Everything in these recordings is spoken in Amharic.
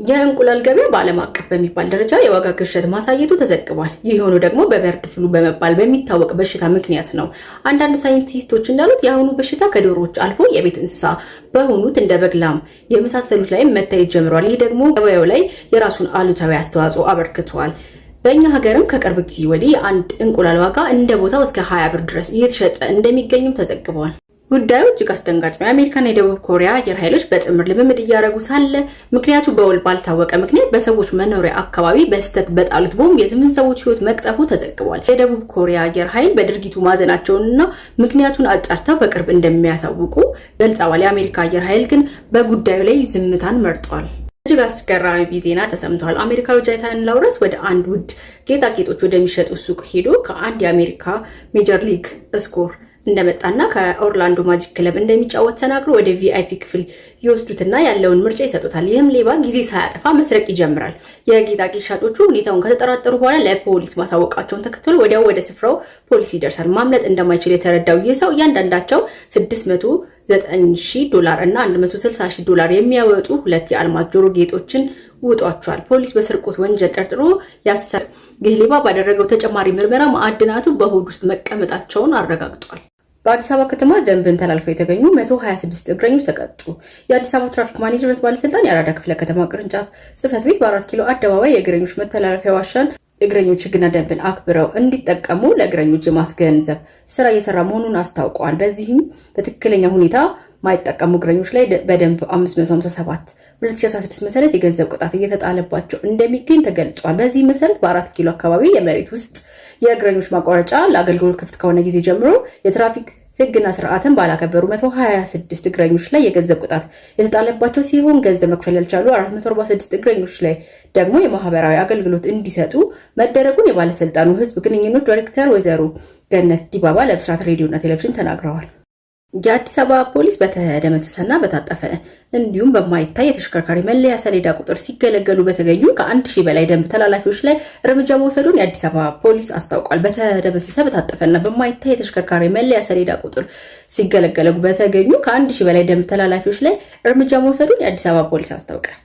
የእንቁላል ገበያ በዓለም አቀፍ በሚባል ደረጃ የዋጋ ግሽበት ማሳየቱ ተዘግቧል። ይህ የሆነው ደግሞ በበርድ ፍሉ በመባል በሚታወቅ በሽታ ምክንያት ነው። አንዳንድ ሳይንቲስቶች እንዳሉት የአሁኑ በሽታ ከዶሮዎች አልፎ የቤት እንስሳ በሆኑት እንደ በግ፣ ላም የመሳሰሉት ላይ መታየት ጀምሯል። ይህ ደግሞ ገበያው ላይ የራሱን አሉታዊ አስተዋጽኦ አበርክቷል። በእኛ ሀገርም ከቅርብ ጊዜ ወዲህ አንድ እንቁላል ዋጋ እንደ ቦታው እስከ 20 ብር ድረስ እየተሸጠ እንደሚገኝም ተዘግቧል። ጉዳዩ እጅግ አስደንጋጭ ነው። የአሜሪካና የደቡብ ኮሪያ አየር ኃይሎች በጥምር ልምምድ እያደረጉ ሳለ ምክንያቱ በውል ባልታወቀ ምክንያት በሰዎች መኖሪያ አካባቢ በስህተት በጣሉት ቦምብ የ8 ሰዎች ሕይወት መቅጠፉ ተዘግቧል። የደቡብ ኮሪያ አየር ኃይል በድርጊቱ ማዘናቸውንና ምክንያቱን አጣርተው በቅርብ እንደሚያሳውቁ ገልጸዋል። የአሜሪካ አየር ኃይል ግን በጉዳዩ ላይ ዝምታን መርጧል። እጅግ አስገራሚ ዜና ተሰምቷል። አሜሪካዊ ጃይታን ላውረስ ወደ አንድ ውድ ጌጣጌጦች ወደሚሸጡ ሱቅ ሄዶ ከአንድ የአሜሪካ ሜጀር ሊግ ስኮር እንደመጣና ከኦርላንዶ ማጂክ ክለብ እንደሚጫወት ተናግሮ ወደ ቪአይፒ ክፍል ይወስዱትና ያለውን ምርጫ ይሰጡታል። ይህም ሌባ ጊዜ ሳያጠፋ መስረቅ ይጀምራል። የጌጣጌጥ ሻጮቹ ሁኔታውን ከተጠራጠሩ በኋላ ለፖሊስ ማሳወቃቸውን ተከትሎ ወዲያው ወደ ስፍራው ፖሊስ ይደርሳል። ማምለጥ እንደማይችል የተረዳው ይህ ሰው እያንዳንዳቸው $609,000 እና $160,000 የሚያወጡ ሁለት የአልማዝ ጆሮ ጌጦችን ውጧቸዋል። ፖሊስ በስርቆት ወንጀል ጠርጥሮ ያሰረ ይህ ሌባ ባደረገው ተጨማሪ ምርመራ ማዕድናቱ በሆድ ውስጥ መቀመጣቸውን አረጋግጧል። በአዲስ አበባ ከተማ ደንብን ተላልፈው የተገኙ 126 እግረኞች ተቀጡ። የአዲስ አበባ ትራፊክ ማኔጅመንት ባለስልጣን የአራዳ ክፍለ ከተማ ቅርንጫፍ ጽህፈት ቤት በ4 ኪሎ አደባባይ የእግረኞች መተላለፊያ ዋሻን እግረኞች ሕግና ደንብን አክብረው እንዲጠቀሙ ለእግረኞች የማስገንዘብ ስራ እየሰራ መሆኑን አስታውቀዋል። በዚህም በትክክለኛ ሁኔታ ማይጠቀሙ እግረኞች ላይ በደንብ 557 2016 መሰረት የገንዘብ ቅጣት እየተጣለባቸው እንደሚገኝ ተገልጿል። በዚህ መሰረት በ4 ኪሎ አካባቢ የመሬት ውስጥ የእግረኞች ማቋረጫ ለአገልግሎት ክፍት ከሆነ ጊዜ ጀምሮ የትራፊክ ሕግና ስርዓትን ባላከበሩ 126 እግረኞች ላይ የገንዘብ ቅጣት የተጣለባቸው ሲሆን ገንዘብ መክፈል ያልቻሉ 446 እግረኞች ላይ ደግሞ የማህበራዊ አገልግሎት እንዲሰጡ መደረጉን የባለስልጣኑ ህዝብ ግንኙነት ዳይሬክተር ወይዘሮ ገነት ዲባባ ለብስራት ሬዲዮና ቴሌቪዥን ተናግረዋል። የአዲስ አበባ ፖሊስ በተደመሰሰና በታጠፈ እንዲሁም በማይታይ የተሽከርካሪ መለያ ሰሌዳ ቁጥር ሲገለገሉ በተገኙ ከ1000 በላይ ደንብ ተላላፊዎች ላይ እርምጃ መውሰዱን የአዲስ አበባ ፖሊስ አስታውቋል። በተደመሰሰ በታጠፈና በማይታይ የተሽከርካሪ መለያ ሰሌዳ ቁጥር ሲገለገሉ በተገኙ ከ1000 በላይ ደንብ ተላላፊዎች ላይ እርምጃ መውሰዱን የአዲስ አበባ ፖሊስ አስታውቋል።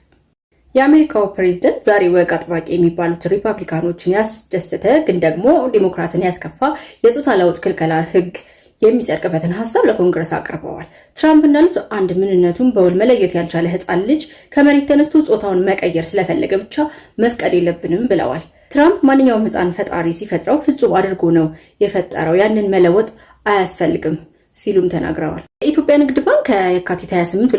የአሜሪካው ፕሬዝዳንት ዛሬ ወግ አጥባቂ የሚባሉት ሪፐብሊካኖችን ያስደሰተ ግን ደግሞ ዲሞክራትን ያስከፋ የጾታ ለውጥ ክልከላ ህግ የሚጸድቅበትን ሐሳብ ለኮንግረስ አቅርበዋል። ትራምፕ እንዳሉት አንድ ምንነቱን በውል መለየት ያልቻለ ህፃን ልጅ ከመሬት ተነስቶ ጾታውን መቀየር ስለፈለገ ብቻ መፍቀድ የለብንም ብለዋል። ትራምፕ ማንኛውም ህፃን ፈጣሪ ሲፈጥረው ፍጹም አድርጎ ነው የፈጠረው፣ ያንን መለወጥ አያስፈልግም ሲሉም ተናግረዋል። የኢትዮጵያ ንግድ ባንክ ከየካቲት 28